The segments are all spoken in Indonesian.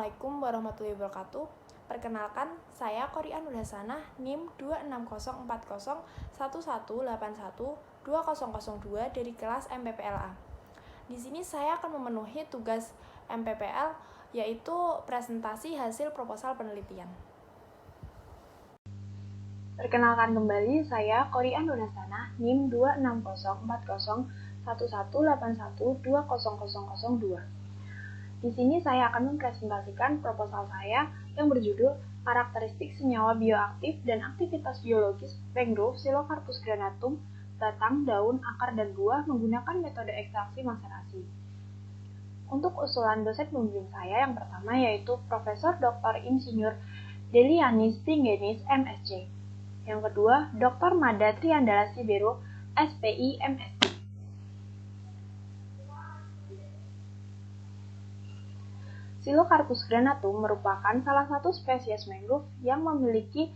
Assalamualaikum warahmatullahi wabarakatuh. Perkenalkan, saya Qorian Nur Hasanah, NIM 2604011812002 dari kelas MPPLA. Di sini saya akan memenuhi tugas MPPL, yaitu presentasi hasil proposal penelitian. Perkenalkan kembali, saya Qorian Nur Hasanah, NIM 2604011812002. Di sini saya akan mempresentasikan proposal saya yang berjudul Karakteristik Senyawa Bioaktif dan Aktivitas Biologis Mangrove Psilocarpus granatum, batang, daun, akar, dan buah menggunakan metode ekstraksi maserasi. Untuk usulan dosen pembimbing saya yang pertama yaitu Profesor Dr. Insinyur Delianis Tinggenis, MSc. Yang kedua, Dr. Mada Triandala Sibero, SPI, MSc. Psilocarpus granatum merupakan salah satu spesies mangrove yang memiliki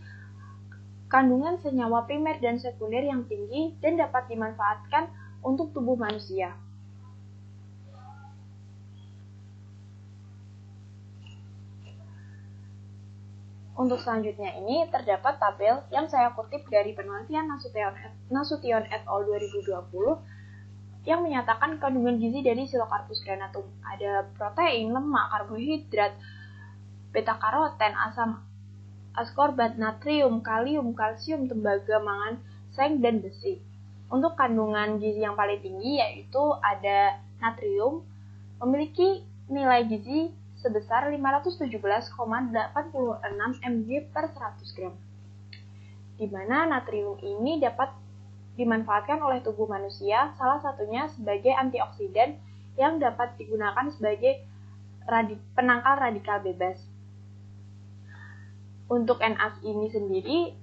kandungan senyawa primer dan sekunder yang tinggi dan dapat dimanfaatkan untuk tubuh manusia. Untuk selanjutnya ini terdapat tabel yang saya kutip dari penelitian Nasution et al. 2020 yang menyatakan kandungan gizi dari Psilocarpus granatum. Ada protein, lemak, karbohidrat, beta-karoten, asam askorbat, natrium, kalium, kalsium, tembaga, mangan, seng, dan besi. Untuk kandungan gizi yang paling tinggi yaitu ada natrium, memiliki nilai gizi sebesar 517,86 mg per 100 gram. Di mana natrium ini dapat dimanfaatkan oleh tubuh manusia, salah satunya sebagai antioksidan yang dapat digunakan sebagai penangkal radikal bebas. Untuk NAS ini sendiri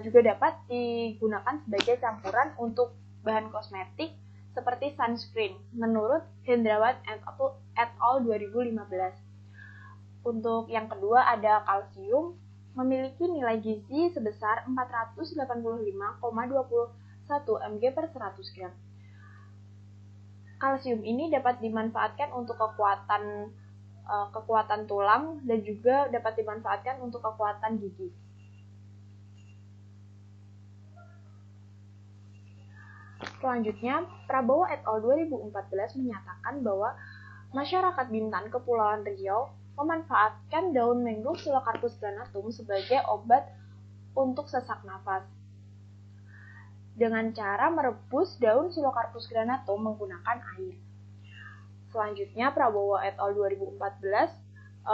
juga dapat digunakan sebagai campuran untuk bahan kosmetik seperti sunscreen, menurut Hendrawan et al. 2015. Untuk yang kedua ada kalsium, memiliki nilai gizi sebesar 485,21 mg per 100 gram. Kalsium ini dapat dimanfaatkan untuk kekuatan tulang dan juga dapat dimanfaatkan untuk kekuatan gigi. Selanjutnya, Prabowo et al. 2014 menyatakan bahwa masyarakat Bintan, Kepulauan Riau memanfaatkan daun mangrove Psilocarpus granatum sebagai obat untuk sesak nafas dengan cara merebus daun Psilocarpus granatum menggunakan air. Selanjutnya, Prabowo et al. 2014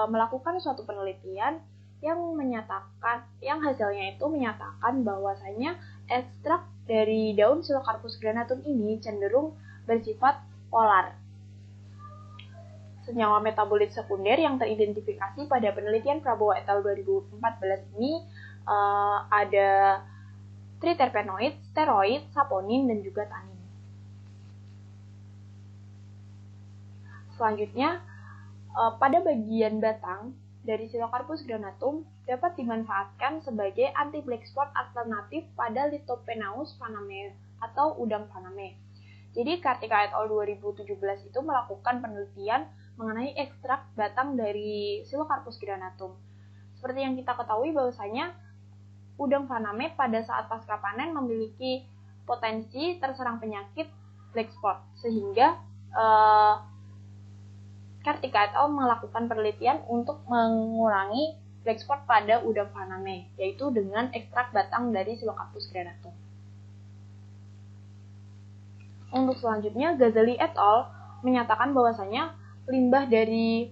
melakukan suatu penelitian yang hasilnya itu menyatakan bahwasanya ekstrak dari daun Psilocarpus granatum ini cenderung bersifat polar. Senyawa metabolit sekunder yang teridentifikasi pada penelitian Prabowo et al. 2014 ini ada triterpenoid, steroid, saponin, dan juga tanin. Selanjutnya, pada bagian batang dari Psilocarpus granatum dapat dimanfaatkan sebagai anti-black spot alternatif pada Lithopenaus panamea atau udang paname. Jadi, Kartika et al. 2017 itu melakukan penelitian mengenai ekstrak batang dari Psilocarpus granatum. Seperti yang kita ketahui bahwasanya udang faname pada saat pasca panen memiliki potensi terserang penyakit black spot, sehingga Kartika et al. Melakukan penelitian untuk mengurangi black spot pada udang faname, yaitu dengan ekstrak batang dari Psilocarpus granatum. Untuk selanjutnya, Ghazali et al. Menyatakan bahwasanya limbah dari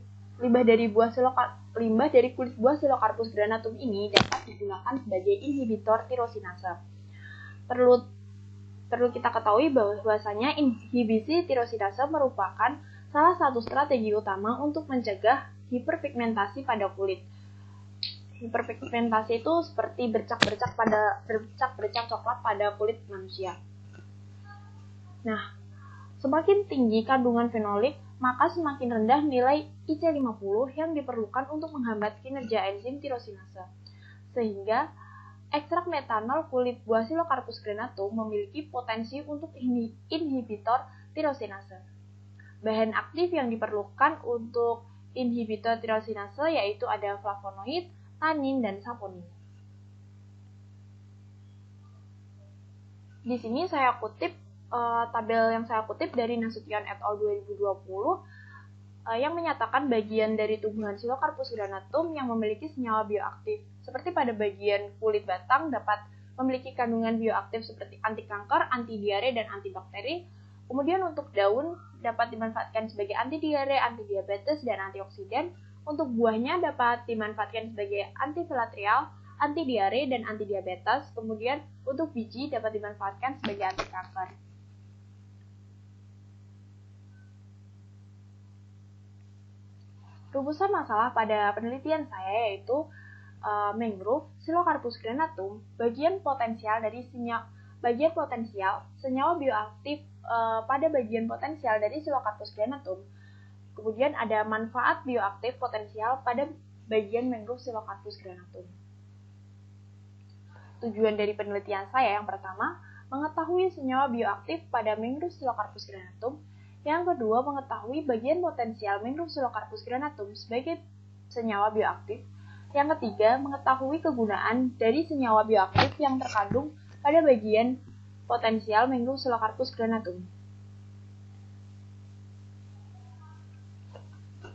kulit buah Psilocarpus granatum ini dapat digunakan sebagai inhibitor tirosinase. Perlu kita ketahui bahwasanya inhibisi tirosinase merupakan salah satu strategi utama untuk mencegah hiperpigmentasi pada kulit. Hiperpigmentasi itu seperti bercak-bercak coklat pada kulit manusia. Nah, semakin tinggi kandungan fenolik, maka semakin rendah nilai IC50 yang diperlukan untuk menghambat kinerja enzim tirosinase. Sehingga ekstrak metanol kulit buah Psilocarpus granatum memiliki potensi untuk inhibitor tirosinase. Bahan aktif yang diperlukan untuk inhibitor tirosinase, yaitu ada flavonoid, tanin, dan saponin. Di sini saya kutip tabel yang saya kutip dari Nasution et al. 2020 yang menyatakan bagian dari tumbuhan Psilocarpus granatum yang memiliki senyawa bioaktif. Seperti pada bagian kulit batang dapat memiliki kandungan bioaktif seperti anti kanker, anti diare, dan antibakteri. Kemudian untuk daun dapat dimanfaatkan sebagai anti diare, anti diabetes, dan antioksidan. Untuk buahnya dapat dimanfaatkan sebagai antifilatrial, anti diare, dan anti diabetes. Kemudian untuk biji dapat dimanfaatkan sebagai anti kanker. Rumusan masalah pada penelitian saya yaitu mangrove, Psilocarpus granatum, bagian potensial senyawa bioaktif pada bagian potensial dari Psilocarpus granatum. Kemudian ada manfaat bioaktif potensial pada bagian mangrove Psilocarpus granatum. Tujuan dari penelitian saya yang pertama, mengetahui senyawa bioaktif pada mangrove Psilocarpus granatum. Yang kedua, mengetahui bagian potensial mangrove Psilocarpus granatum sebagai senyawa bioaktif. Yang ketiga, mengetahui kegunaan dari senyawa bioaktif yang terkandung pada bagian potensial mangrove Psilocarpus granatum.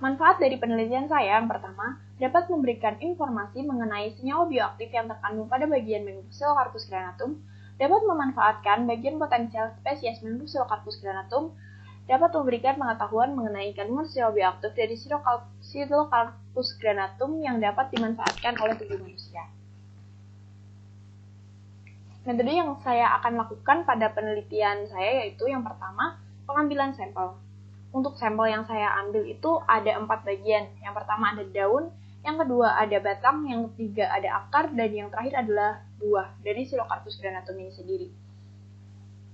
Manfaat dari penelitian saya yang pertama, dapat memberikan informasi mengenai senyawa bioaktif yang terkandung pada bagian mangrove Psilocarpus granatum, dapat memanfaatkan bagian potensial spesies mangrove Psilocarpus granatum, dapat memberikan pengetahuan mengenai kandungan senyawa bioaktif dari Psilocarpus granatum yang dapat dimanfaatkan oleh tubuh manusia. Metode yang saya akan lakukan pada penelitian saya yaitu yang pertama, pengambilan sampel. Untuk sampel yang saya ambil itu ada 4 bagian. Yang pertama ada daun, yang kedua ada batang, yang ketiga ada akar, dan yang terakhir adalah buah dari Psilocarpus granatum ini sendiri.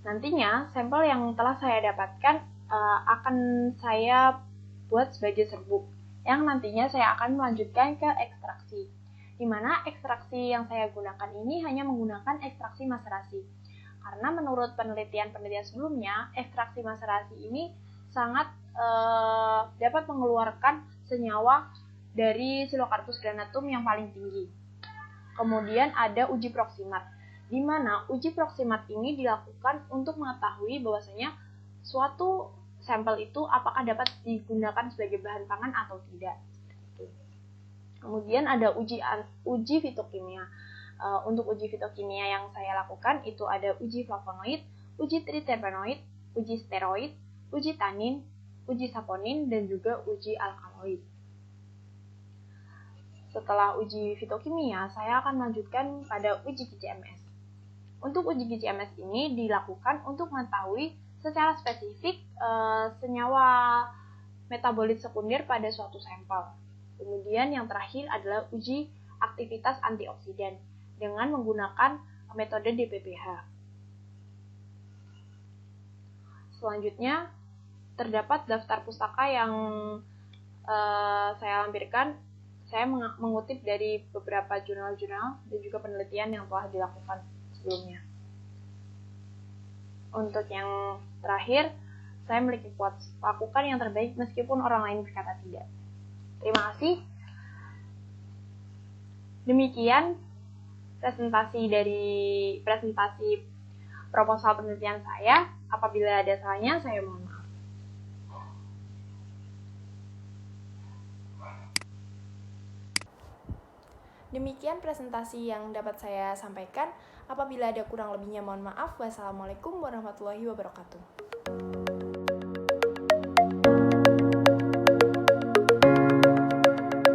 Nantinya, sampel yang telah saya dapatkan akan saya buat sebagai serbuk, yang nantinya saya akan melanjutkan ke ekstraksi. Di mana ekstraksi yang saya gunakan ini hanya menggunakan ekstraksi maserasi. Karena menurut penelitian-penelitian sebelumnya, ekstraksi maserasi ini sangat dapat mengeluarkan senyawa dari Psilocarpus granatum yang paling tinggi. Kemudian ada uji proksimat, di mana uji proksimat ini dilakukan untuk mengetahui bahwasanya suatu sampel itu apakah dapat digunakan sebagai bahan pangan atau tidak. Kemudian ada uji fitokimia. Untuk uji fitokimia yang saya lakukan itu ada uji flavonoid, uji triterpenoid, uji steroid, uji tanin, uji saponin, dan juga uji alkaloid. Setelah uji fitokimia, saya akan melanjutkan pada uji GCMS. Untuk uji GCMS ini dilakukan untuk mengetahui secara spesifik senyawa metabolit sekunder pada suatu sampel. Kemudian yang terakhir adalah uji aktivitas antioksidan dengan menggunakan metode DPPH. Selanjutnya, terdapat daftar pustaka yang saya lampirkan. Saya mengutip dari beberapa jurnal-jurnal dan juga penelitian yang telah dilakukan sebelumnya. Untuk yang terakhir, saya memiliki quotes, lakukan yang terbaik meskipun orang lain berkata tidak. Terima kasih. Demikian presentasi proposal penelitian saya. Apabila ada salahnya, saya mohon maaf. Demikian presentasi yang dapat saya sampaikan. Apabila ada kurang lebihnya mohon maaf. Wassalamualaikum warahmatullahi wabarakatuh.